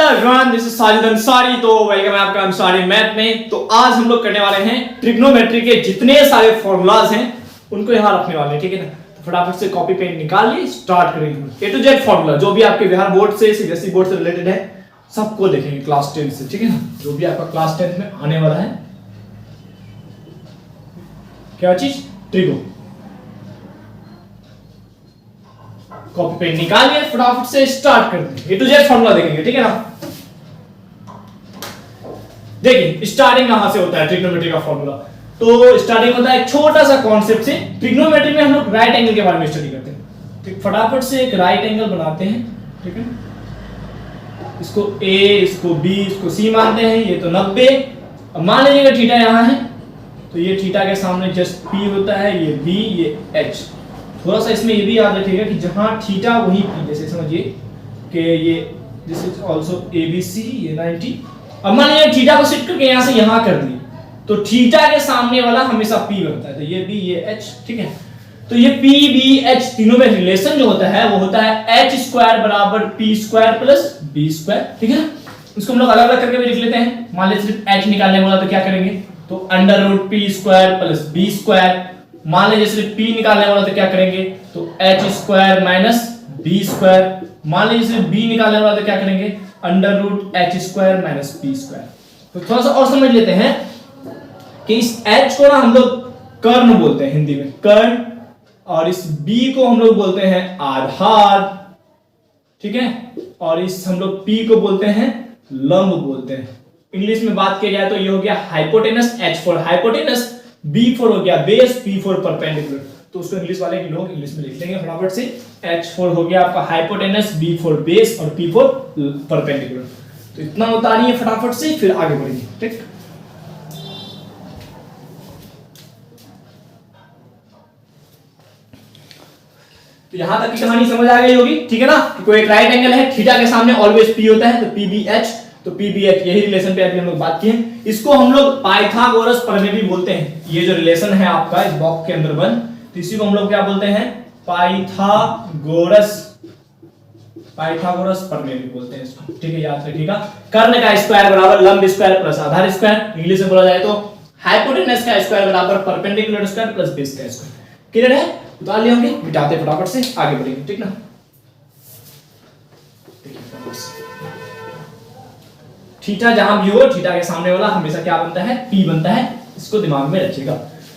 Everyone, this is Sajid Ansari. तो welcome है आपका अंसारी मैथ में। तो आज हम लोग करने वाले हैं ट्रिग्नोमेट्री के जितने सारे फॉर्मूलाज हैं उनको यहाँ रखने वाले हैं, ठीक है ना। तो फटाफट से कॉपी पेन निकालिए, स्टार्ट करेंगे। ए टू जेड फॉर्मूला जो भी आपके बिहार बोर्ड से सीबीएसई बोर्ड से रिलेटेड है सबको देखेंगे क्लास 10 से, ठीक है ना। जो भी आपका क्लास 10 में आने वाला है क्या चीज, ट्रिगो। कॉपी पेन निकालिए, फटाफट से स्टार्ट कर देंगे। ए टू जेड फॉर्मूला देखेंगे, ठीक है ना। देखिए स्टार्टिंग कहां से होता है ट्रिग्नोमेट्री का फॉर्मूला। तो स्टार्टिंग होता है एक छोटा सा कॉन्सेप्ट से। ट्रिग्नोमेट्री में हम लोग राइट एंगल के बारे में स्टडी करते हैं। ठीक, फटाफट से एक राइट एंगल बनाते हैं, ठीक है। इसको ए, इसको बी, इसको सी मानते हैं। ये तो 90। अब मान लीजिएगा थीटा यहां है, तो ये थीटा के सामने जस्ट पी होता है, ये बी, ये एच। थोड़ा सा इसमें ये भी याद रखिएगा कि जहां थीटा वही पी। जैसे समझिए कि ये दिस इज आल्सो एबीसी, ये 90। अब मान लीजिए थीटा को शिफ्ट करके यहां से यहां कर दिए, तो थीटा के सामने वाला हमेशा पी बनता है। तो ये बी, ये एच, ठीक है। तो ये पी, बी, एच तीनों में रिलेशन जो होता है वो होता है एच स्क्वायर बराबर P square plus B square, ठीक है। इसको हम लोग अलग अलग करके भी लिख लेते हैं। मान लीजिए सिर्फ एच निकालने वाला तो क्या करेंगे, तो under root P square plus B square. मान लीजिए सिर्फ p निकालने वाला तो क्या करेंगे, तो h square minus B square. मान लीजिए सिर्फ b निकालने वाला तो क्या करेंगे, under root h square minus B square. तो थोड़ा सा और समझ लेते हैं कि इस h को ना हम लोग कर्ण बोलते हैं हिंदी में, कर्ण। और इस b को हम लोग बोलते हैं आधार, ठीक है। और इस हम लोग p को बोलते हैं लंब बोलते हैं। इंग्लिश में बात की जाए तो ये हो गया hypotenuse, h for hypotenuse, B4 हो गया बेस, P4 परपेंडिकुलर। तो उसको इंग्लिश वाले के लोग इंग्लिश में लिख लेंगे फटाफट से। H4 हो गया आपका हाइपोटेनस, B4 बेस और P4 परपेंडिकुलर। तो इतना उतारिए फटाफट से, फिर आगे बढ़ेंगे, ठीक। तो यहां तक की कहानी समझ आ गई होगी, ठीक है ना। कि कोई एक राइट एंगल है, थीटा के सामने ऑलवेज P होता है, तो PBH, तो PBH यही रिलेशन पे अभी हम लोग बात किए हैं। इसको हम लोग पाइथागोरस प्रमेय भी बोलते हैं। ये जो रिलेशन है आपका इस बॉक्स के अंदर बन, तो इसी को हम लोग क्या बोलते हैं, पाइथागोरस प्रमेय भी बोलते हैं इसको, ठीक है। याद रखिएगा, कर्ण का स्क्वायर बराबर लंब स्क्वायर प्लस आधार स्क्वायर। इंग्लिश में बोला जाए तो हाइपोटेनस का स्क्वायर बराबर परपेंडिकुलर स्क्वायर प्लस बेस का स्क्वायर। क्लियर है, उतार लिए होंगे, मिटाते फटाफट से आगे बढ़ेंगे, ठीक ना। थीटा जहां भी हो, थीटा के सामने वाला हमेशा क्या बनता है, P बनता है। इसको दिमाग में रखिएगा।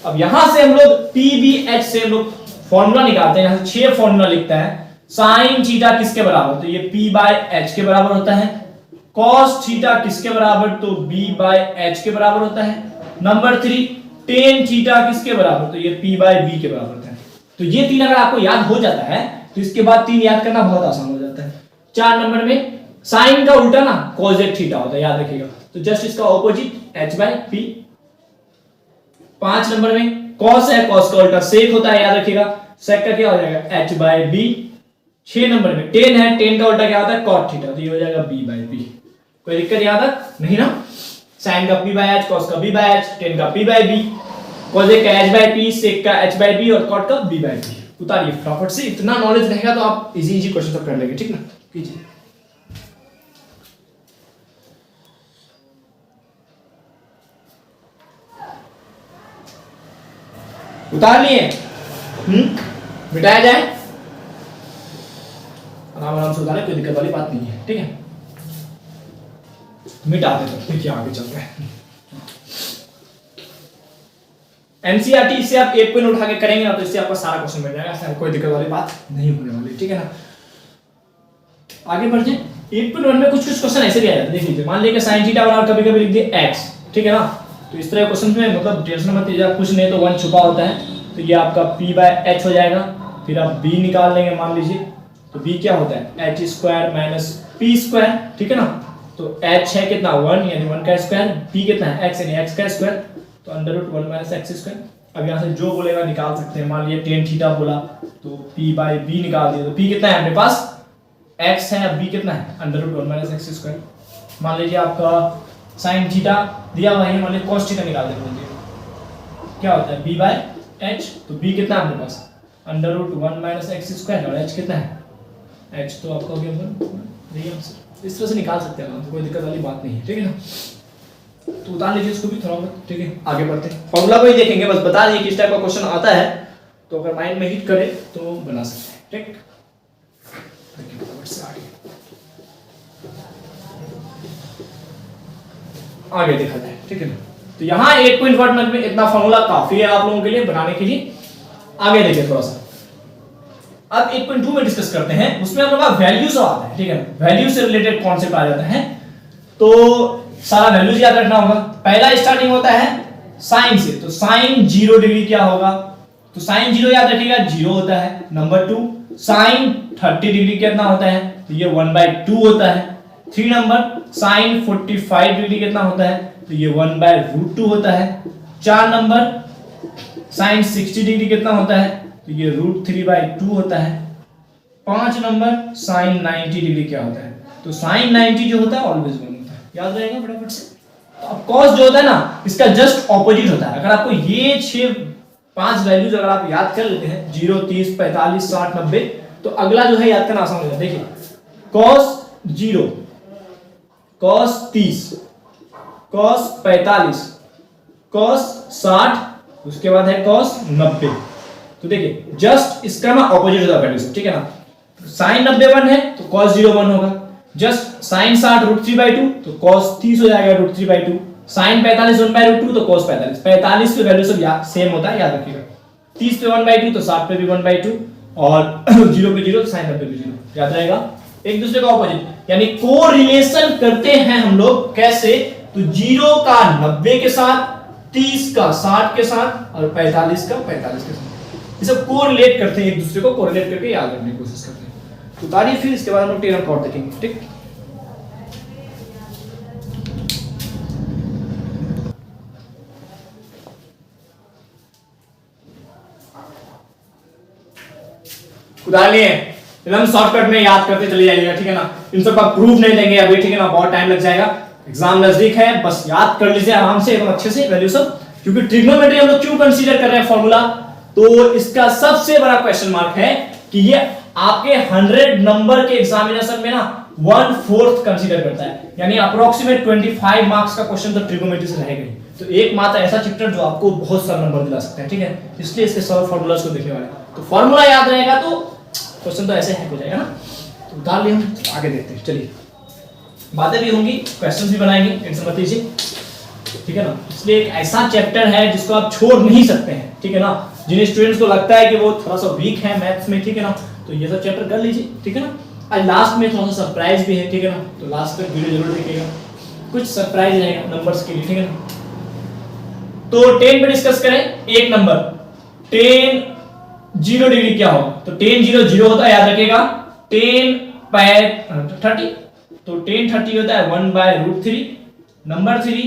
अब यहां से हम लोग PBH से हम लोग फॉर्मूला निकालते हैं। यहां से 6 फॉर्मूला लिखता है। साइन थीटा किसके बराबर, तो ये P/H के बराबर होता है। कॉस थीटा किसके बराबर, तो B/H के बराबर होता है। नंबर 3 टेन थीटा किसके बराबर, तो ये P/B के बराबर होता है। तो ये 3 अगर आपको याद हो जाता है तो इसके बाद 3 याद करना बहुत आसान हो जाता है। 4 नंबर में साइन का उल्टा ना कोसेक थीटा होता है, याद रखिएगा। तो जस्ट इसका ऑपोजिट h/p। 5 नंबर में कॉस है, कॉस का उल्टा सेक होता है, याद रखिएगा। सेक का क्या हो जाएगा, h/b। 6 नंबर में टेन है, टेन का उल्टा क्या होता है, cot थीटा, तो ये हो जाएगा b/p। कोई दिक्कत यहां तक नहीं ना। साइन का p/h, कॉस का b/h, टेन का p/b, कोसेक का h/p, सेक का h/b और cot का b/p। उतारिए फटाफट से। इतना नॉलेज रहेगा तो आप इजी क्वेश्चन सब कर लेंगे, ठीक ना। कीजिए। उतार लिए, मिटाया जाए, आराम आराम से उतारे, कोई दिक्कत वाली बात नहीं है, ठीक है। मिटा देते, देखिए आगे चल रहे हैं। एनसीईआरटी से आप एक पेन उठा के करेंगे ना तो इससे आपका सारा क्वेश्चन मिल जाएगा, ऐसा कोई दिक्कत वाली बात नहीं होने वाली, ठीक है ना। आगे बढ़ते हैं। 8.1 में कुछ क्वेश्चन ऐसे भी आ जाते हैं, देख लीजिए। मान लीजिए साइन थीटा बराबर कभी कभी लिख दिए x, ठीक है ना। तो इस तरह क्वेश्चन में मतलब टेंशन मत लीजिए, कुछ नहीं तो 1 छुपा होता है, तो ये आपका P/H हो जाएगा। फिर आप B निकाल लेंगे, मान लीजिए, तो B क्या होता है, h square minus p square, ठीक है ना। तो h है कितना, 1 यानी 1 का स्क्वायर, p कितना है, x यानी x का स्क्वायर, तो under root 1 minus x square. अब यहाँ से जो बोलेगा निकाल सकते हैं। मान लीजिए टेन थीटा बोला तो P/B निकाल दिया, तो P कितना है अपने पास, x है, अब B कितना है, under root 1 minus x square. मान लीजिए आपका साइन थीटा दिया हुआ है, मान लीजिए cos थीटा निकाल देंगे, क्या होता है B/H। तो B कितना है अपने पास, under root 1 minus x square, और h कितना है h तो आपका हो गया 1, यही आंसर। इस तरह से निकाल सकते हैं, तो कोई दिक्कत वाली बात नहीं है, ठीक है ना। तो उतार लीजिए इसको भी थोड़ा बहुत, ठीक है। आगे बढ़ते हैं, फॉर्मूला को ही देखेंगे, बस बता दिए किस टाइप का क्वेश्चन आता है, तो अगर माइंड में हिट करे तो बना सकते हैं, ठीक। आगे देखा जाए, ठीक है ना। तो यहाँ 8.1 में इतना फॉर्मूला काफी है आप लोगों के लिए बनाने के लिए। आगे देखिए थोड़ा सा, अब 8.2 में डिस्कस करते हैं, उसमें हम लोग वैल्यू से आता है, ठीक है। वैल्यू से रिलेटेड कॉन्सेप्ट आ जाता है, तो सारा वैल्यूज याद रखना होगा। पहला स्टार्टिंग होता है साइन से, तो साइन 0 डिग्री क्या होगा, तो साइन 0 याद रखिएगा 0 होता है। नंबर 2 साइन 30 डिग्री कितना होता है, तो ये 1/2 होता है। 3 नंबर साइन 45 डिग्री कितना होता है, तो ये 1/√2 होता है। 4 नंबर साइन 60 डिग्री कितना होता है, तो ये √3/2 होता है। 5 नंबर साइन 90 डिग्री क्या होता है, तो साइन 90 जो होता है ऑलवेज 1 होता है, याद रहेगा फटाफट से। तो अब कॉस जो होता है ना, इसका जस्ट ऑपोजिट होता है। अगर आपको ये 5 वैल्यूज अगर आप याद कर लेते हैं 0, 30, 45, 60, 90, तो अगला जो है याद करना आसान हो जाता है। देखिए कॉस 0, कॉस 30, कॉस 45, कॉस 60, उसके बाद है कॉस 90। तो देखिए जस्ट इसका ना ऑपोजिट होता है वैल्यू, ठीक है ना। साइन 90 1 है तो कॉस 0 1 होगा। जस्ट साइन 60 √3/2 तो कॉस 30 हो जाएगा √3/2। साइन 45 1/√2 तो कॉस 45। 45 पे वैल्यू सब सेम होता है, याद रखिएगा। 30 पे 1/2 तो 60 पे भी 1/2, और 0 पे 0 तो साइन 90 पे 0, याद रहेगा। एक दूसरे का ऑपोजिट, यानी कोरिलेशन करते हैं हम लोग कैसे, तो 0 का 90 के साथ, 30 का 60 के साथ, और 45 का 45 के साथ। ये सब कोरिलेट करते हैं, एक दूसरे को कोरिलेट करके याद रखने की कोशिश करते हैं। तो उतारिए, फिर इसके बाद हम लोग टेलर कॉर्ड देखेंगे, ठीक। उतार लिए, एकदम शॉर्टकट में याद करते चले जाइएगा, ठीक है ना। इन सब का प्रूफ नहीं देंगे अभी, ठीक है ना, बहुत टाइम लग जाएगा, एग्जाम नजदीक है। बस याद कर लीजिए आराम से एकदम अच्छे से वैल्यू सब, क्योंकि ट्रिग्नोमेट्री हम लोग क्यों कंसीडर कर रहे हैं फॉर्मूला, तो इसका सबसे बड़ा क्वेश्चन मार्क है कि ये आपके 100 नंबर के एग्जामिनेशन में ना 1/4 कंसीडर करता है, यानी अप्रोक्सीमेट 25 मार्क्स का क्वेश्चन तो ट्रिग्नोमेट्री से रहेगा ही। तो एक मात्र ऐसा चैप्टर जो आपको बहुत सारा नंबर दिला सकता है, ठीक है। इसलिए इसके सब फॉर्मूलाज को देखने वाले, तो फॉर्मूला याद रहेगा तो क्वेश्चन तो ऐसे हैक हो जाएगा ना। तो उतार लिए, हम आगे देखते हैं, चलिए। बातें भी होंगी, क्वेश्चंस भी बनाएंगे, टेंशन मत लीजिए, ठीक है ना। इसलिए एक ऐसा चैप्टर है जिसको आप छोड़ नहीं सकते हैं, ठीक है ना। जिन स्टूडेंट्स को लगता है कि वो थोड़ा सा वीक है मैथ्स में, ठीक है ना, तो ये सब चैप्टर कर लीजिए, ठीक है ना। आज लास्ट में थोड़ा सा सरप्राइज भी है, ठीक है ना, तो लास्ट तक वीडियो जरूर देखिएगा, कुछ सरप्राइज रहेगा नंबर्स के लिए, ठीक है ना। तो 10 पे डिस्कस करें। एक नंबर 10 0 डिग्री क्या होगा, तो 10 0 0 होता है, याद रखिएगा। 10 30, तो 10 30 होता है 1/√3। नंबर 3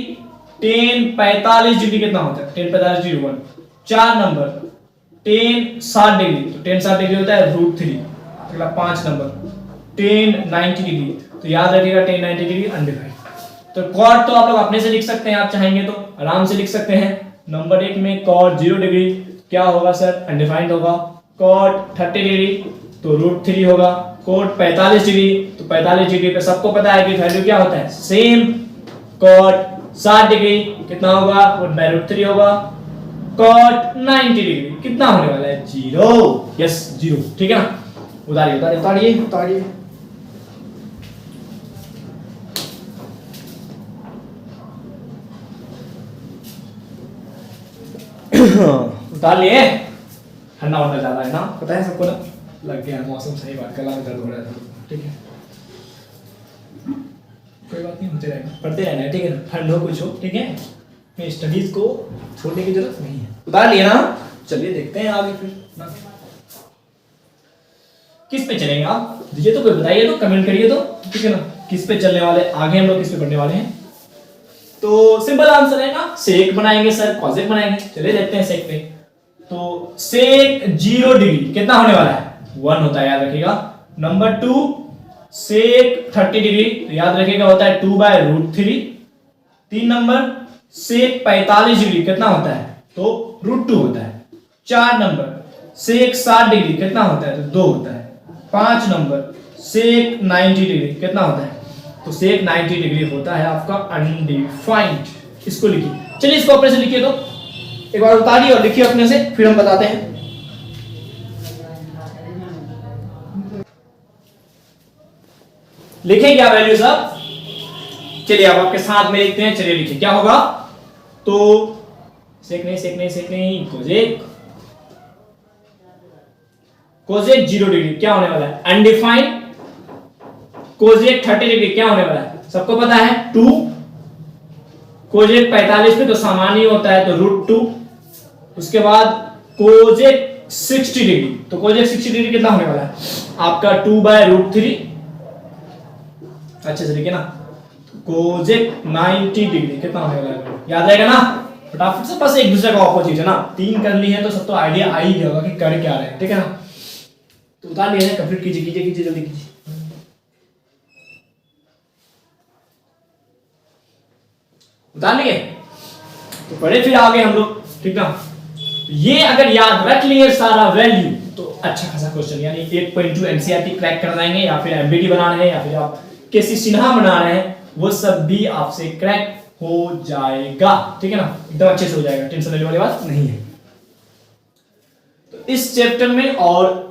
10 45 डिग्री कितना होता है, 10 45 डिग्री 1। 4 नंबर 10 60 डिग्री, तो 10 60 डिग्री होता है √3। अगला 5 नंबर 10 90 डिग्री, तो याद रखिएगा 10 90 डिग्री अनडिफाइंड। तो कॉट तो आप लोग अपने से लिख सकते हैं, आप चाहेंगे तो आराम से लिख सकते हैं। नंबर 1 में कॉट 0 डिग्री क्या होगा सर, अनडिफाइंड होगा। कॉट 30 डिग्री तो √3 होगा। कॉट 45 डिग्री, तो 45 डिग्री पे सबको पता है कि वैल्यू क्या होता है, सेम। कॉट 60 डिग्री कितना होगा, 1/√3 होगा। कॉट 90 डिग्री कितना होने वाला है, 0, यस 0, ठीक है ना। उतारिए उतारिए उतारिए उतारिए, उतार लिए। ठंडा होता ज्यादा है ना, पता है सबको ना, लग गया मौसम, सही बात, गला में दर्द हो रहा है, ठीक है, कोई बात नहीं, होते रहेगा, पढ़ते रहना है, ठीक है ना, ठंड हो कुछ हो, ठीक है, मैं स्टडीज को छोड़ने की जरूरत नहीं है। उतार लिया ना, चलिए देखते हैं आगे फिर ना। किस पे चलेंगे आप, दीजिए तो, कोई बताइए तो, कमेंट करिए तो, ठीक है ना, किस पे चलने वाले, आगे हम लोग किस पे पढ़ने वाले हैं। तो सिंपल आंसर है ना, सेक बनाएंगे सर, कॉसेक बनाएंगे, चलिए देखते हैं सेक पे। तो सेक 0 डिग्री कितना होने वाला है, 1 होता है, याद रखिएगा। नंबर 2 सेक 30 डिग्री, तो याद रखिएगा होता है 2/√3। 3 नंबर सेक 45 डिग्री कितना होता है, तो √2 होता है। 4 नंबर सेक 60 डिग्री कितना होता है, तो 2 होता है। 5 नंबर सेक 90 डिग्री कितना होता है? तो सेक 90 डिग्री होता है आपका अनडिफाइंड। इसको लिखिए, चलिए इसको अपने से लिखिए, तो एक बार उतारिए और लिखिए अपने से, फिर हम बताते हैं। लिखे क्या वैल्यू सब? चलिए अब आपके साथ में लिखते हैं, चलिए लिखिए क्या होगा। तो सेक नहीं कोजेक 0 डिग्री क्या होने वाला है? अनडिफाइंड। कोजेक 30 डिग्री क्या होने वाला है? सबको पता है 2। कोजेक 45 में तो सामान्य होता है तो √2। उसके बाद कोजेक 60 डिग्री, तो कोजेक 60 डिग्री कितना होने वाला है आपका? 2/√3। अच्छे से लिखिए ना। कोजेक 90 डिग्री कितना होने वाला है? याद रहेगा ना? फटाफट से, बस एक दूसरे का ऑपोजिट है ना। 3 कर ली है तो सब तो आइडिया आ ही गया होगा कि कर क्या रहे हैं, ठीक है ना। तो उतार लिया है, कंप्लीट कीजिए जल्दी कीजिए। उतार लिए तो पढ़े फिर आगे हम लोग, ठीक ना। ये अगर याद रख लिए सारा वैल्यू तो अच्छा खासा क्वेश्चन, यानी 8.2 एनसीईआरटी क्रैक कर जाएंगे, या फिर एमबीडी बना रहे हैं, या फिर आप केसी सिन्हा बना रहे हैं, वो सब भी आपसे क्रैक हो जाएगा, ठीक है ना। एकदम अच्छे से हो जाएगा, टेंशन लेने वाली बात नहीं है। तो इस चैप्टर में और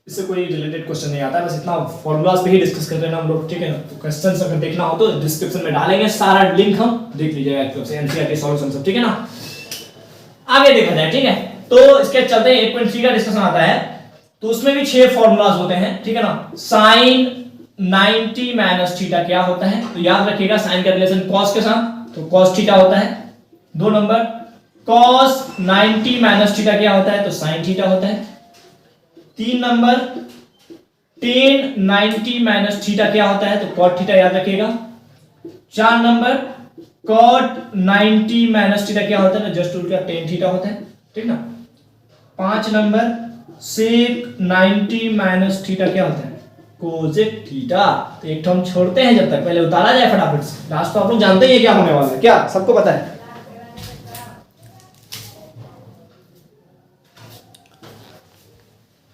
इससे कोई रिलेटेड क्वेश्चन नहीं आता है, बस इतना फॉर्मूलाज पे ही डिस्कस कर रहे हैं हम लोग, ठीक है ना। तो क्वेश्चंस अगर देखना हो तो डिस्क्रिप्शन में डालेंगे, सारा लिंक हम देख लीजिएगा एक तरफ से, एनसीईआरटी सॉल्यूशन सब, ठीक है ना। आगे देखा जाए, ठीक है। तो इसके चलते 8.3 का डिस्कशन आता है, तो उसमें भी 6 फॉर्मूलाज होते हैं, ठीक है ना। साइन 90 माइनस थीटा क्या होता है? तो याद रखिएगा साइन का रिलेशन कॉस के साथ, तो कॉस थीटा होता है। 2 नंबर कॉस 90 माइनस थीटा क्या होता है? तो साइन थीटा होता है। 3 नंबर टेन 90 माइनस थीटा क्या होता है? तो कॉट थीटा याद रखिएगा। 4 नंबर कॉट 90 माइनस थीटा क्या होता है? तो जस्ट उल्टा टेन थीटा होता है, ठीक ना। 5 नंबर सेक 90 माइनस थीटा क्या होता है? Kozak theta. तो एक तो हम छोड़ते हैं जब तक, पहले उतारा जाए फटाफट से। लास्ट तो आप लोग जानते ही है क्या होने वाला है, क्या सबको पता है?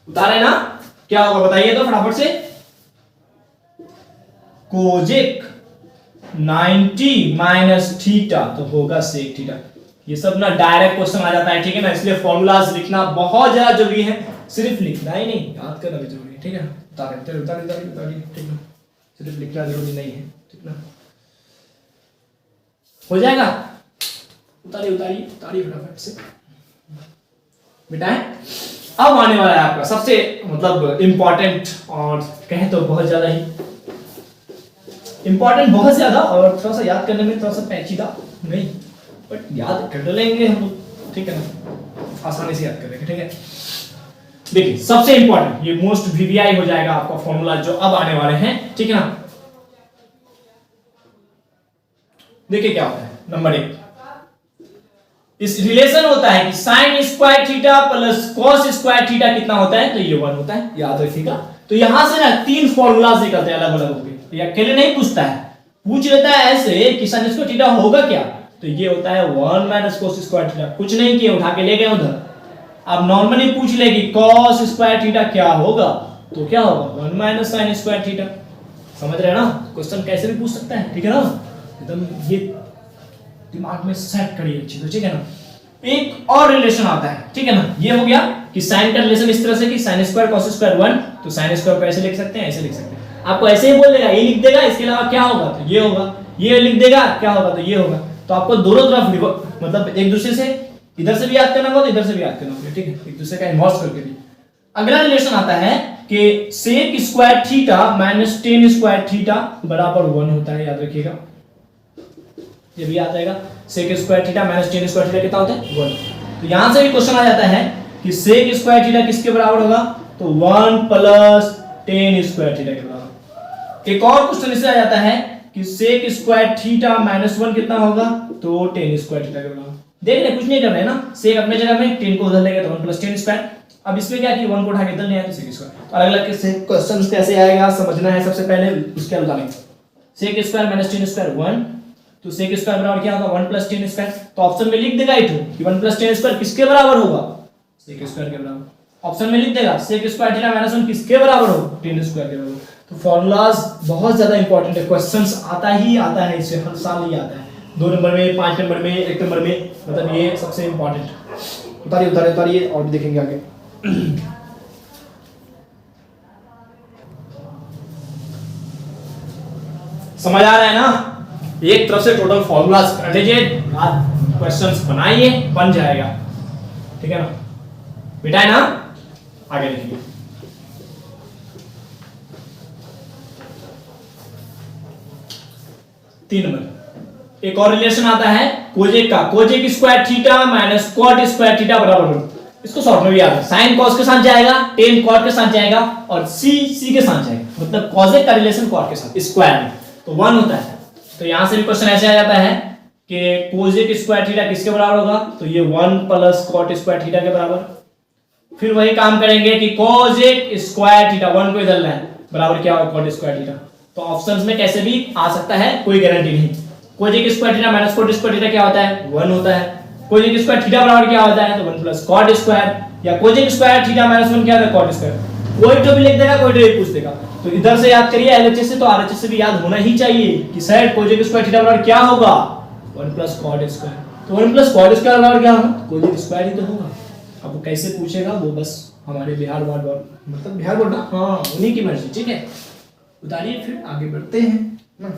उतारे ना, क्या होगा बताइए तो फटाफट से। कोजेक 90 माइनस थीटा तो होगा सेक थीटा। ये सब ना डायरेक्ट क्वेश्चन आ जाता है, ठीक है ना। इसलिए फॉर्मूलाज लिखना बहुत ज्यादा जरूरी है, सिर्फ लिखना ही नहीं, याद करना भी जरूरी है, ठीक है। उतारे, ठीक ना, सिर्फ लिखना जरूरी नहीं है, ठीक ना। हो जाएगा, उतारिए फटाफट से बेटा। अब आने वाला है आपका सबसे मतलब इंपॉर्टेंट, और कहें तो बहुत ज्यादा ही इंपॉर्टेंट, बहुत ज्यादा, और थोड़ा सा याद करने में थोड़ा सा पेचीदा नहीं, बट याद कर लेंगे हम लोग, ठीक है ना। आसानी से याद कर लेंगे, ठीक है। देखिए सबसे इंपॉर्टेंट, ये मोस्ट वीवीआई हो जाएगा आपका फॉर्मूला जो अब आने वाले हैं, ठीक है ना। देखिए क्या होता है। नंबर 1, इस रिलेशन होता है कि sine square theta plus cos square theta कितना होता है? तो ये 1 होता है, याद रखिएगा। तो यहां से ना 3 फॉर्मूलाज निकलते हैं अलग अलग होकर। ये अकेले नहीं पूछता है, पूछ लेता है ऐसे कि साइन स्क्वायर थीटा होगा क्या? तो ये होता है 1 माइनस कॉस स्क्वायर थीटा। कुछ नहीं किया, उठा के ले गए उधर। अब नॉर्मली पूछ ले कि कॉस स्क्वायर थीटा क्या होगा? तो क्या होगा? 1 माइनस साइन स्क्वायर थीटा। समझ रहे हैं ना? क्वेश्चन कैसे भी पूछ सकता है, ठीक है ना। एकदम ये दिमाग में सेट करिए अच्छी तो, ठीक है ना। एक और रिलेशन आता है, ठीक है ना। ये हो गया कि साइन का रिलेशन इस तरह से कि साइन स्क्वायर कॉस स्क्वायर 1, तो साइन स्क्वायर को ऐसे लिख सकते हैं, ऐसे लिख सकते हैं। आपको ऐसे ही बोल देगा, ये लिख देगा, इसके अलावा क्या होगा? तो ये होगा। ये लिख देगा, क्या होगा? तो ये होगा। तो आपको दोनों तरफ मतलब एक दूसरे से, इधर से भी याद करना होगा, इधर से भी याद करना होगा, ठीक है। एक दूसरे का इन्वर्स करके भी। अगला रिलेशन आता है कि sec square theta minus tan square theta बराबर 1 होता है, याद रखिएगा। ये भी याद आएगा। Sec square theta minus tan square theta कितना होता है? 1। तो यहां से भी क्वेश्चन आ जाता है कि सेक स्क्वायर थीटा किसके बराबर होगा? तो 1 प्लस टेन स्क्वायर थीटा के बराबर। एक और क्वेश्चन इससे आ जाता है कि सेक स्क्वायर थीटा माइनस 1 कितना होगा? तो टेन स्क्वायर थीटा के बराबर। देख रहे, कुछ नहीं कर रहे हैं ना। सेक अपने जगह में, टेन को उधर लेंगे तो 1 प्लस टेन स्क्वायर। अब इसमें क्या कि 1 को उठा के इधर ले आए तो सेक स्क्वायर। तो अलग अलग क्वेश्चन कैसे आएगा समझना है सबसे पहले, उसके अनुसार sec square minus tan square 1, तो सेक स्क्वायर बराबर क्या होगा? 1 प्लस टेन स्क्वायर। तो ऑप्शन में लिख देगा इधर कि 1 प्लस टेन स्क्वायर किसके बराबर होगा? सेक स्क्वायर के बराबर। ऑप्शन में लिख देगा सेक स्क्वायर थीटा माइनस 1 किसके बराबर होगा? टेन स्क्वायर के बराबर। तो फॉर्मूलाज बहुत ज्यादा इंपॉर्टेंट है, क्वेश्चंस आता है इससे, हर साल ही आता है, 2 नंबर में, 5 नंबर में, 1 नंबर में, मतलब ये सबसे इंपॉर्टेंट। उतारिए और भी देखेंगे आगे। समझ आ रहा है ना? एक तरफ से टोटल फॉर्मूलाज कर लीजिए, क्वेश्चंस बनाइए, बन जाएगा, ठीक है ना बेटा, है ना? आगे देखिए, 3 नंबर एक और रिलेशन आता है कोजेक का, cosec square theta minus cot square theta बराबर, इसको शॉर्ट में भी आता है, साइन कॉस के साथ जाएगा, टेन कॉट के साथ जाएगा और सी के साथ जाएगा, मतलब कोजेक का रिलेशन कॉट के साथ स्क्वायर में तो 1 होता है। तो यहां से भी क्वेश्चन ऐसे आ जाता है कि कोजेक स्क्वायर थीटा किसके बराबर होगा, तो ये 1 प्लस कॉट स्क्वायर थीटा के बराबर। फिर वही काम करेंगे कि कोजेक स्क्वायर थीटा 1 को इधर लाएं, बराबर क्या होगा कॉट स्क्वायर थीटा। तो ऑप्शंस में कैसे भी आ सकता है, कोई गारंटी नहीं। Cosec square theta minus cot square theta क्या होता है, 1 होता है। कोजेक स्क्वायर थीटा बराबर क्या होता है, तो 1 प्लस कॉट स्क्वायर, या कोजेक स्क्वायर थीटा माइनस 1 क्या होता है, कॉट स्क्वायर। कोई तो भी लिख देगा, कोई तो भी पूछ देगा। तो इधर से याद करिए एलएचएस से, तो आरएचएस से भी याद होना ही चाहिए कि सर कोजेक स्क्वायर थीटा बराबर क्या होगा, 1 प्लस कॉट स्क्वायर। तो 1 प्लस कॉट स्क्वायर बराबर क्या होगा, कोजेक स्क्वायर ही तो होगा। अब वो कैसे पूछेगा, वो बस हमारे बिहार बोर्ड, मतलब बिहार बोर्ड ना, हाँ उन्हीं की मर्जी, ठीक है। उतारिए, फिर आगे बढ़ते हैं ना।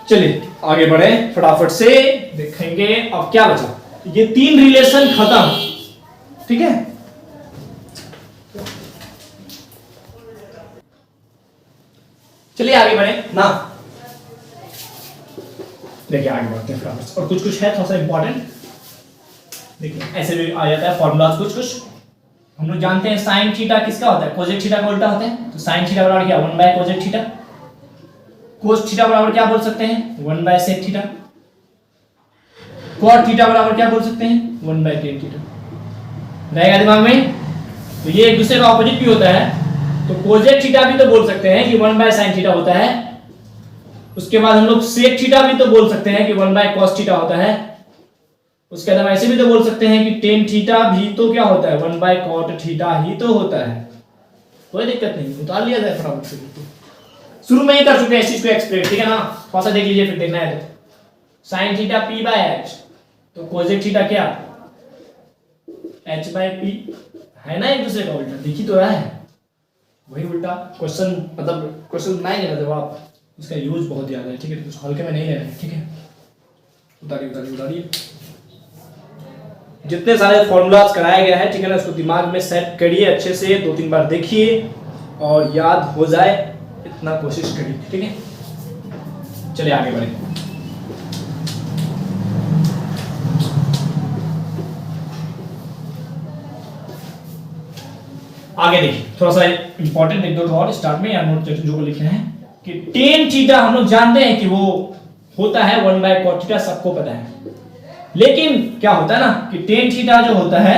चलिए आगे बढ़े, फटाफट से देखेंगे अब क्या बचा। ये 3 रिलेशन खत्म, ठीक है। चलिए आगे बढ़े ना, देखिए आगे बढ़ते हैं फटाफट से। और कुछ है थोड़ा सा इंपॉर्टेंट, देखिए ऐसे भी आ जाता है फॉर्मूलाज कुछ। हम लोग जानते हैं साइन थीटा किसका होता है, कोजेक थीटा का उल्टा होता है। तो साइन थीटा बराबर क्या, 1 by cosec theta. Cos theta बराबर क्या बोल सकते हैं, 1 by sec theta. Cot theta बराबर क्या बोल सकते हैं, 1 बाय टेन थीटा। रहेगा दिमाग में? तो ये एक दूसरे का ऑपोजिट भी होता है, तो कोजेक थीटा भी तो बोल सकते हैं कि 1 बाय साइन थीटा होता है। उसके बाद हम लोग सेक थीटा भी तो बोल सकते हैं कि 1 बाय कॉस थीटा होता है। उसके बाद हम ऐसे भी तो बोल सकते हैं कि टेन थीटा भी तो क्या होता है, 1 बाय कॉट थीटा ही तो होता है। कोई दिक्कत नहीं, उतार लिया जाए फटाफट से। शुरू में ही कर चुके हैं इस चीज को एक्सप्लेन, ठीक है ना। थोड़ा सा देख लीजिए, फिर देखना है तो sign theta P by H, तो कोजेक थीटा क्या, एच बाय पी, है ना एक दूसरे का उल्टा, दिख ही तो रहा है वही उल्टा। क्वेश्चन मतलब क्वेश्चन बनाएंगे ना जवाब, उसका यूज बहुत ज्यादा है, ठीक है, कुछ हल्के में नहीं लेना है, ठीक है। उतारिए। जितने सारे फॉर्मूलाज कराया गया है, ठीक है ना, उसको दिमाग में सेट करिए अच्छे से, 2-3 बार देखिए और याद हो जाए, इतना कोशिश करिए, ठीक है। चलिए आगे बढ़े। आगे देखिए, थोड़ा सा इंपॉर्टेंट एक दो और स्टार्ट में या नोट जो को लिखना है कि टेन थीटा हम लोग जानते हैं कि वो होता है 1 बाय कॉट थीटा, सबको पता है। लेकिन क्या होता है ना कि टेन थीटा जो होता है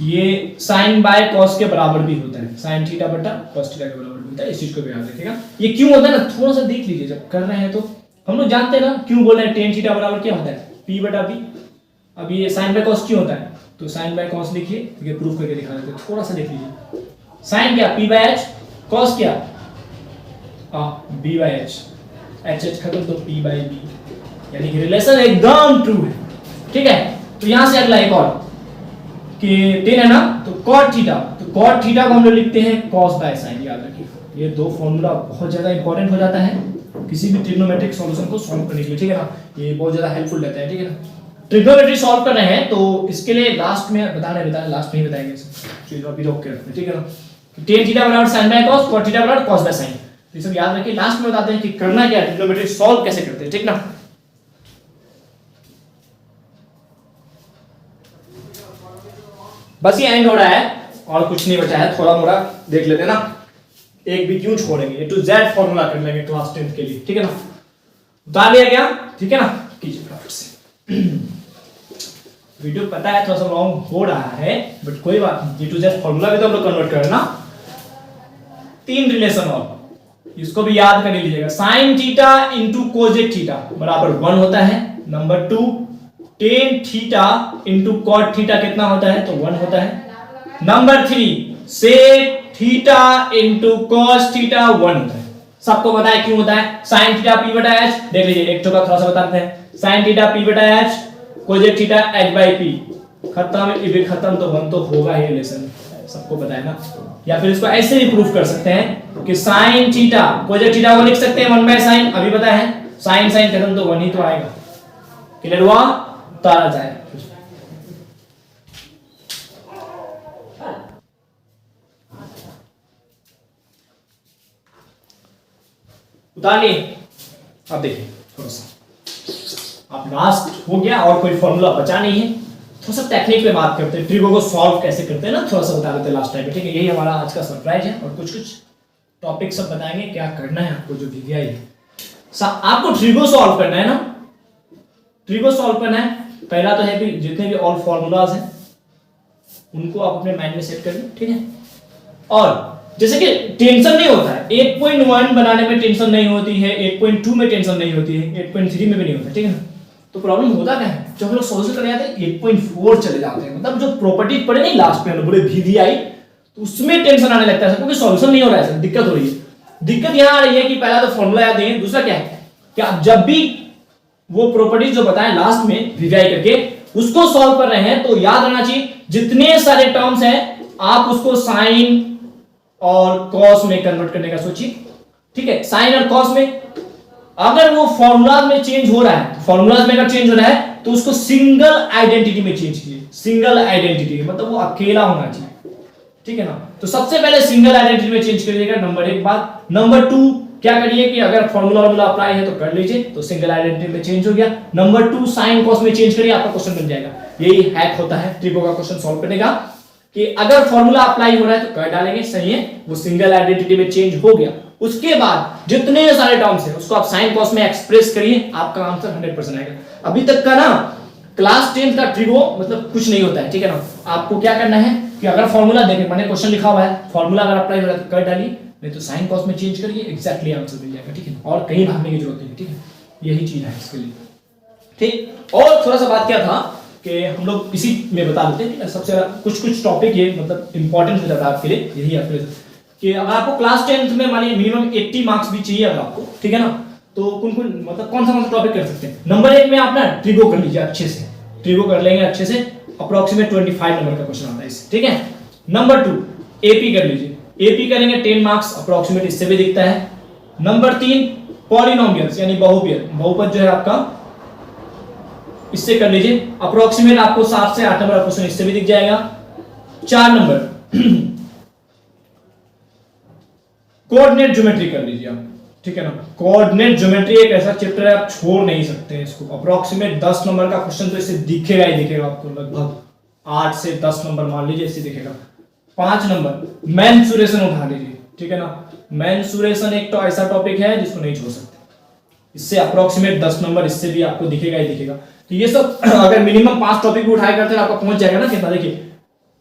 ये साइन बाय कॉस के बराबर भी होता है, साइन थीटा बटा कॉस थीटा के बराबर भी होता है। इस चीज को भी याद रखिएगा। ये क्यों होता है ना, थोड़ा सा देख लीजिए जब कर रहे हैं तो। हम लोग जानते हैं ना क्यों बोल रहे हैं टेन थीटा बराबर क्या होता है, पी बटा बी। अब ये साइन बाय कॉस क्यों होता है, तो साइन बाय कॉस लिखिए, ये प्रूफ करके दिखा देते हैं। थोड़ा सा देख लीजिए, साइन क्या पी बाय एच, कॉस क्या बी बाय एच, एच खत्म तो पी बाय बी, यानी कि रिलेशन एकदम ट्रू है, ठीक है। तो यहां से अगला एक और कि टेन है ना, तो कॉट थीटा, तो कॉट थीटा को हम लोग लिखते हैं कॉस बाय साइन, याद रखिए। ये दो फॉर्मूला बहुत ज्यादा इंपॉर्टेंट हो जाता है किसी भी ट्रिग्नोमेट्रिक सॉल्यूशन को सॉल्व करने के लिए, ठीक है ना। ये बहुत ज्यादा हेल्पफुल रहता है, ठीक है ना। ट्रिग्नोमेट्री सॉल्व कर रहे हैं तो इसके लिए लास्ट में बताना लास्ट में ही बताएंगे, चीज अभी रोक के रखते हैं, ठीक है ना। टेन थीटा बराबर sine by cos, cot theta बराबर कॉस बाय साइन, तो ये सब याद रखिए। लास्ट में बताते हैं कि करना क्या है, ट्रिग्नोमेट्री सॉल्व कैसे करते हैं, ठीक ना। बस ये एंड हो रहा है और कुछ नहीं बचा है, थोड़ा मोड़ा देख लेते हैं ना। एक भी क्यों छोड़ेंगे, ए टू जेड फॉर्मूला कर लेंगे क्लास 10 के लिए, ठीक है ना। उतार लिया गया, ठीक है ना। कीजिए फटाफट से। वीडियो पता है थोड़ा सा लॉन्ग हो रहा है, बट कोई बात नहीं, ए टू जेड फॉर्मूला भी तो हम लोग कन्वर्ट कर ना। 3 रिलेशन और इसको भी याद कर लीजिएगा। Sine theta into cosec theta बराबर 1 होता है, number 2 tan theta into cot theta कितना होता है, तो 1 होता है। Number 3 sec theta into cos theta 1 होता है। सबको पता है क्यों होता है, साइन थीटा पी बटा एच, देख लीजिए एक टोका थोड़ा सा बताते हैं। साइन थीटा पी बटा H, cosec theta H by P, खत्म, इबिट खत्म, तो 1 तो होगा ही रिलेशन, सबको पता है ना। या फिर इसको ऐसे भी प्रूफ कर सकते हैं कि साइन थीटा कोजेक थीटा वो लिख सकते हैं 1 बाय साइन, अभी पता है साइन साइन खत्म तो 1 ही तो आएगा। क्लियर हुआ, उतारा जाए। उतार लिए। अब देखिए थोड़ा सा अब लास्ट हो गया और कोई फॉर्मूला बचा नहीं है, थोड़ा सा टेक्निक पे बात करते हैं, ट्रिगो को सॉल्व कैसे करते हैं ना, थोड़ा सा बता देते हैं लास्ट टाइम, ठीक है। यही हमारा आज का सरप्राइज है और कुछ कुछ टॉपिक सब बताएंगे क्या करना है आपको, जो दिया है आपको ट्रिगो सॉल्व करना है ना। ट्रिगो सॉल्व करना है, पहला तो है कि जितने भी ऑल फॉर्मूलाज हैं उनको आप अपने माइंड में सेट कर लें, ठीक है। और जैसे कि टेंशन नहीं होता है, 8.1 बनाने में टेंशन नहीं होती है, 8.2 में टेंशन नहीं होती है, 8.3 में भी नहीं होता, ठीक है ना। तो प्रॉब्लम होता क्या है, जब हम लोग सॉल्यूशन करने जाते हैं 8.4 चले जाते हैं, मतलब जो प्रॉपर्टी पड़े नहीं लास्ट पे हम बोले VDI, तो उसमें टेंशन आने लगता है, क्योंकि सॉल्यूशन नहीं हो रहा है, दिक्कत हो रही है। दिक्कत यहाँ आ रही है कि पहला तो फॉर्मूला याद नहीं है, दूसरा क्या है कि आप जब भी वो प्रॉपर्टीज जो बताएं लास्ट में VDI करके उसको सॉल्व कर रहे हैं, तो याद रखना चाहिए जितने सारे टर्म्स हैं आप उसको साइन और कॉस में कन्वर्ट करने का सोचिए, ठीक है। साइन और कॉस में अगर वो फॉर्मूलाज में चेंज हो रहा है, फॉर्मूलाज में अगर चेंज हो रहा है तो उसको सिंगल आइडेंटिटी में चेंज कीजिए। सिंगल आइडेंटिटी मतलब वो अकेला होना चाहिए, ठीक है ना। तो सबसे पहले सिंगल आइडेंटिटी में चेंज करिएगा, नंबर 1 बात। नंबर 2 क्या करिए कि अगर फॉर्मूला अप्लाई है तो कर लीजिए, तो सिंगल आइडेंटिटी में चेंज हो गया। नंबर 2 साइन कॉस में चेंज करिए, आपका क्वेश्चन बन जाएगा। यही हैक होता है ट्रिगो का क्वेश्चन सॉल्व करने का, कि अगर फॉर्मूला अप्लाई हो रहा है तो कर डालेंगे, सही है, वो सिंगल आइडेंटिटी में चेंज हो गया। उसके बाद जितने सारे टर्म्स हैं उसको आप साइन कॉस में एक्सप्रेस करिए, आपका आंसर 100% आएगा। अभी तक का ना क्लास 10 का ट्रिगो मतलब कुछ नहीं होता है, ठीक है ना। आपको क्या करना है कि अगर फॉर्मूला देखें, मैंने क्वेश्चन लिखा हुआ है, फॉर्मूला अगर अप्लाई हो रहा है तो कर डालिए, नहीं तो साइन कॉस में चेंज करिए, एग्जैक्टली आंसर मिल जाएगा, ठीक है। और कहीं भागने की जरूरत नहीं, ठीक है। यही चीज है इसके लिए, ठीक। और थोड़ा सा बात क्या था कि हम लोग इसी में बता देते हैं, सबसे कुछ टॉपिक ये मतलब इंपॉर्टेंट हो जाता है आपके लिए, यही आपके लिए कि अगर आपको क्लास 10th में मानिए मिनिमम 80 मार्क्स भी चाहिए अगर आपको, ठीक है ना, तो कौन मतलब कौन सा टॉपिक कर सकते हैं। नंबर 1 में आप ना ट्रिगो कर लीजिए अच्छे से, ट्रिगो कर लेंगे अच्छे से, अप्रोक्सीमेट 25 नंबर का क्वेश्चन आता है इससे, ठीक है। नंबर 2 एपी कर लीजिए, एपी करेंगे 10 मार्क्स अप्रोक्सीमेट, इससे भी दिखता है। नंबर 3 पॉलिनोमियल्स यानी बहुपद जो है आपका, इससे कर लीजिए, अप्रोक्सीमेट आपको 7 से 8 नंबर का क्वेश्चन इससे भी दिख जाएगा। 4 नंबर कोऑर्डिनेट ज्योमेट्री कर लीजिए आप, ठीक है ना। कोऑर्डिनेट ज्योमेट्री एक ऐसा चैप्टर है आप छोड़ नहीं सकते इसको, अप्रोक्सीमेट 10 नंबर का क्वेश्चन तो इससे दिखेगा ही दिखेगा आपको, लगभग 8 से 10 नंबर मान लीजिए इससे दिखेगा। 5 नंबर मेंसुरेशन उठा लीजिए, ठीक है ना। मेंसुरेशन एक तो ऐसा टॉपिक है जिसको नहीं छोड़ सकते, इससे अप्रोक्सीमेट 10 नंबर इससे भी आपको दिखेगा ही दिखेगा। तो ये सब अगर मिनिमम 5 टॉपिक भी उठाए करते हैं आपका पहुंच जाएगा ना कितना, देखिए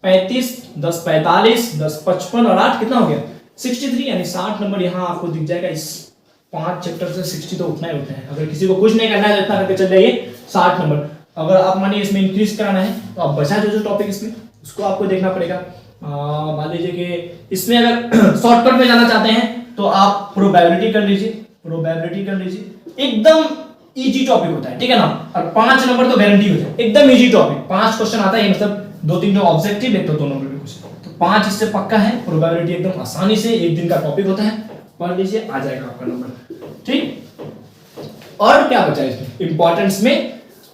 35, 10 45, 10 55 और 8 कितना हो गया 63, यानी 60 नंबर यहाँ आपको दिख जाएगा। इस 5 चैप्टर से 60 तो उठना ही उठना है, अगर किसी को कुछ नहीं करना है इतना करके चल जाइए 60 नंबर। अगर आप मानिए इसमें इंक्रीज कराना है तो आप बचा जो टॉपिक इसमें उसको आपको देखना पड़ेगा। मान लीजिए कि इसमें अगर शॉर्टकट में जाना चाहते हैं तो आप प्रोबेबिलिटी कर लीजिए, प्रोबेबिलिटी कर लीजिए, एकदम इजी टॉपिक होता है, ठीक है ना। और 5 नंबर तो गारंटी होता है, एकदम इजी टॉपिक, 5 क्वेश्चन आता है, मतलब 2-3 जो ऑब्जेक्टिव एक तो 2 नंबर में क्वेश्चन, तो 5 इससे पक्का है। प्रोबेबिलिटी एकदम आसानी से एक दिन का टॉपिक होता है, पढ़ लीजिए आ जाएगा आपका नंबर, ठीक। और क्या बचा इसमें इंपॉर्टेंस में,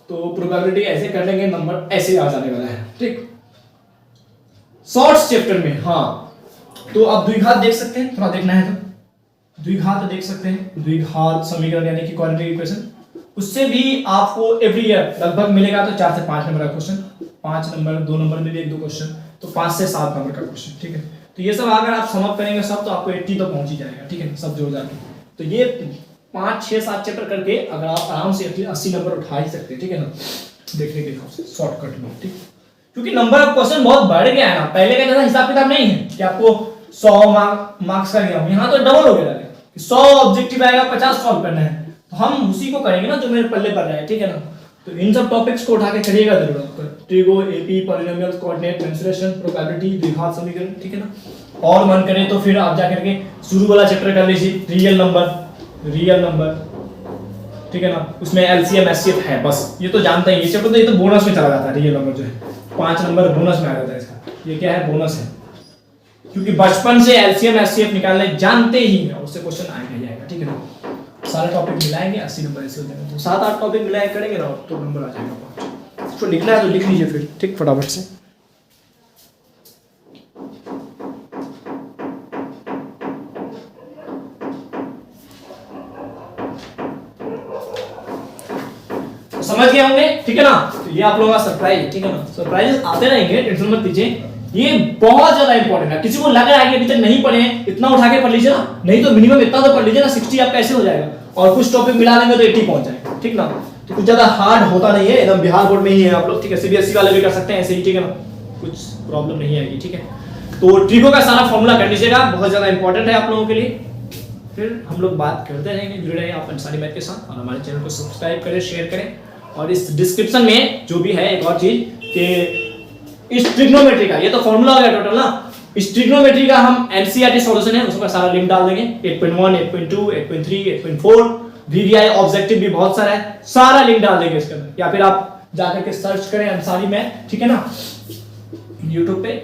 तो प्रोबेबिलिटी ऐसे कर लेंगे, नंबर ऐसे आ जाने वाला है, ठीक। शॉर्ट्स चैप्टर में हाँ, तो आप द्विघात देख सकते हैं, थोड़ा देखना है तो द्विघात देख सकते हैं, द्विघात समीकरण यानी कि क्वाड्रेटिक इक्वेशन, उससे भी आपको एवरी ईयर लगभग मिलेगा तो 4 से 5 नंबर का क्वेश्चन, 5 नंबर 2 नंबर में भी 1-2 क्वेश्चन, तो 5 से 7 नंबर का क्वेश्चन, ठीक है। तो ये सब अगर आप समअप करेंगे सब तो आपको 80 तो पहुंच ही जाएगा, ठीक है, सब जोड़ जाके। तो ये 5, 6, 7 चैप्टर करके अगर आप आराम से 80 नंबर उठा ही सकते हैं, ठीक है ना, देखने के हिसाब से शॉर्टकट में, ठीक। क्योंकि नंबर ऑफ क्वेश्चन बहुत बढ़ गया है ना, पहले का जैसा हिसाब किताब नहीं है कि आपको 100 मार्क्स का गया, यहाँ तो डबल हो गया है, 100 ऑब्जेक्टिव आएगा 50 सॉल्व करना है, तो हम उसी को करेंगे ना जो मेरे पल्ले पर रहा है, ठीक है ना। तो इन सब टॉपिक्स को उठा के चलिएगा जरूर आपका, trigo, AP, polynomials, coordinate, mensuration, probability, द्विघात समीकरण, ठीक है ना। और मन करे तो फिर आप जाकर के शुरू वाला चैप्टर कर लीजिए, रियल नंबर, ठीक है ना। उसमें एलसीएम एचसीएफ है, बस ये तो जानते हैं, ये चैप्टर तो ये तो बोनस में चला जाता है। रियल नंबर जो है 5 नंबर बोनस में आ जाता है इसका, ये क्या है, बोनस है, क्योंकि बचपन से एलसीएम एचसीएफ निकालने जानते ही हैं, उससे क्वेश्चन आएगा ही आएगा, ठीक है ना। सारे टॉपिक मिलाएंगे 80 नंबर ऐसे हो जाएगा, तो 7-8 टॉपिक मिलाए करेंगे ना तो नंबर आ जाएगा। इसको लिखना है तो लिख लीजिए फिर, ठीक, फटाफट से। समझ गए होंगे, ठीक है ना। तो ये आप लोगों का सरप्राइज, ठीक है ना, सरप्राइजेस आते रहेंगे, टेंशन मत लीजिए, ये बहुत ज्यादा इंपॉर्टेंट है। किसी को लग रहा है कि अभी तक नहीं पढ़े हैं, इतना उठा के पढ़ लीजिए ना, नहीं तो मिनिमम इतना तो पढ़ लीजिए ना, 60 आपका ऐसे हो जाएगा, और कुछ टॉपिक मिला लेंगे तो 80 पहुंच जाएगा, ठीक ना। तो कुछ ज्यादा हार्ड होता नहीं है, एकदम बिहार बोर्ड में ही है आप लोग, ठीक है, सीबीएसई वाले भी कर सकते हैं ऐसे ही, ठीक है ना, कुछ प्रॉब्लम नहीं आएगी, ठीक है। तो ट्रिगो का सारा फॉर्मूला कर लीजिएगा, बहुत ज्यादा इंपॉर्टेंट है आप लोगों के लिए। फिर हम लोग बात करते रहेंगे, जुड़े रहें आप अंसारी मैथ के साथ, और हमारे चैनल को सब्सक्राइब करें, शेयर करें। और इस डिस्क्रिप्शन में जो भी है एक और चीज कि इस ट्रिग्नोमेट्री का, ये तो फॉर्मूला हो गया टोटल ना, इस ट्रिग्नोमेट्री का हम एनसीईआरटी सॉल्यूशन है उसका सारा लिंक डाल देंगे, 8.1, 8.2, 8.3, 8.4, वीवीआई ऑब्जेक्टिव भी बहुत सारा है, सारा लिंक डाल देंगे इसके अंदर, या फिर आप जाकर के सर्च करें अंसारी मैथ, ठीक है ना, यूट्यूब पे,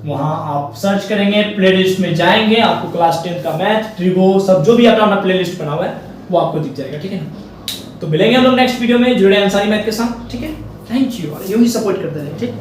वहां आप सर्च करेंगे, प्लेलिस्ट में जाएंगे, आपको क्लास 10 का मैथ, ट्रिगो, सब जो भी अपना प्लेलिस्ट बना हुआ है वो आपको दिख जाएगा, ठीक है ना। तो मिलेंगे हम लोग नेक्स्ट वीडियो में, जुड़े अंसारी मैथ के साथ, ठीक है। थैंक यू, और यूं ही सपोर्ट करते रहें, ठीक।